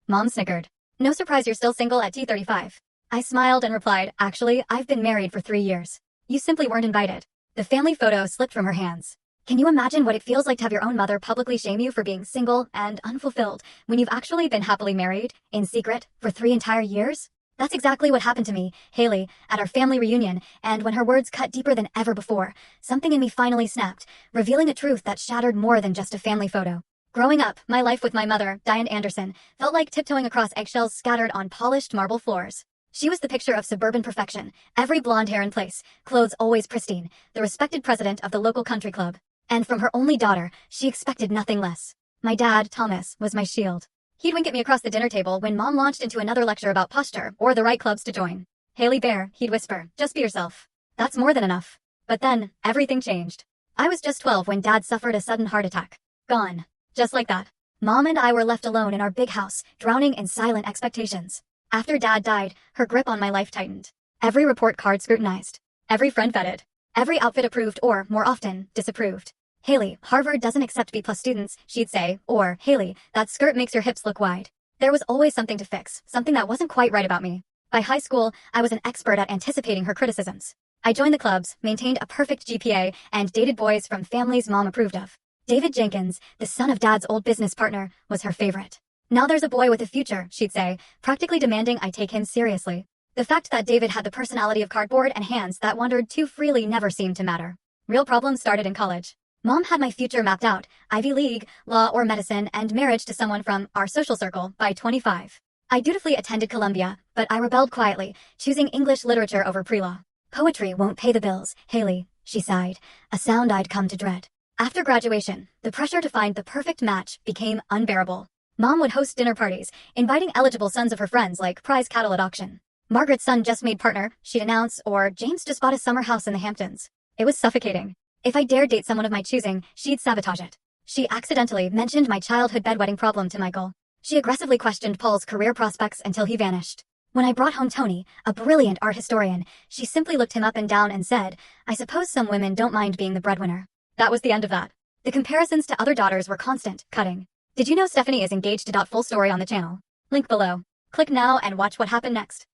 Mom snickered. No surprise you're still single at T35. I smiled and replied, actually, I've been married for 3 years. You simply weren't invited. The family photo slipped from her hands. Can you imagine what it feels like to have your own mother publicly shame you for being single and unfulfilled when you've actually been happily married, in secret, for 3 entire years? That's exactly what happened to me, Haley, at our family reunion, and when her words cut deeper than ever before, something in me finally snapped, revealing a truth that shattered more than just a family photo. Growing up, my life with my mother, Diane Anderson, felt like tiptoeing across eggshells scattered on polished marble floors. She was the picture of suburban perfection, every blonde hair in place, clothes always pristine, the respected president of the local country club. And from her only daughter, she expected nothing less. My dad, Thomas, was my shield. He'd wink at me across the dinner table when Mom launched into another lecture about posture or the right clubs to join. Haley Bear, he'd whisper, just be yourself. That's more than enough. But then, everything changed. I was just 12 when Dad suffered a sudden heart attack. Gone. Just like that. Mom and I were left alone in our big house, drowning in silent expectations. After Dad died, her grip on my life tightened. Every report card scrutinized. Every friend vetted. Every outfit approved or, more often, disapproved. Haley, Harvard doesn't accept B+ students, she'd say, or, Haley, that skirt makes your hips look wide. There was always something to fix, something that wasn't quite right about me. By high school, I was an expert at anticipating her criticisms. I joined the clubs, maintained a perfect GPA, and dated boys from families Mom approved of. David Jenkins, the son of Dad's old business partner, was her favorite. Now there's a boy with a future, she'd say, practically demanding I take him seriously. The fact that David had the personality of cardboard and hands that wandered too freely never seemed to matter. Real problems started in college. Mom had my future mapped out, Ivy League, law or medicine, and marriage to someone from our social circle by 25. I dutifully attended Columbia, but I rebelled quietly, choosing English literature over pre-law. Poetry won't pay the bills, Haley, she sighed, a sound I'd come to dread. After graduation, the pressure to find the perfect match became unbearable. Mom would host dinner parties, inviting eligible sons of her friends like prize cattle at auction. Margaret's son just made partner, she'd announce, or James just bought a summer house in the Hamptons. It was suffocating. If I dared date someone of my choosing, she'd sabotage it. She accidentally mentioned my childhood bedwetting problem to Michael. She aggressively questioned Paul's career prospects until he vanished. When I brought home Tony, a brilliant art historian, she simply looked him up and down and said, I suppose some women don't mind being the breadwinner. That was the end of that. The comparisons to other daughters were constant, cutting. Did you know Stephanie is engaged to? Full story on the channel. Link below. Click now and watch what happened next.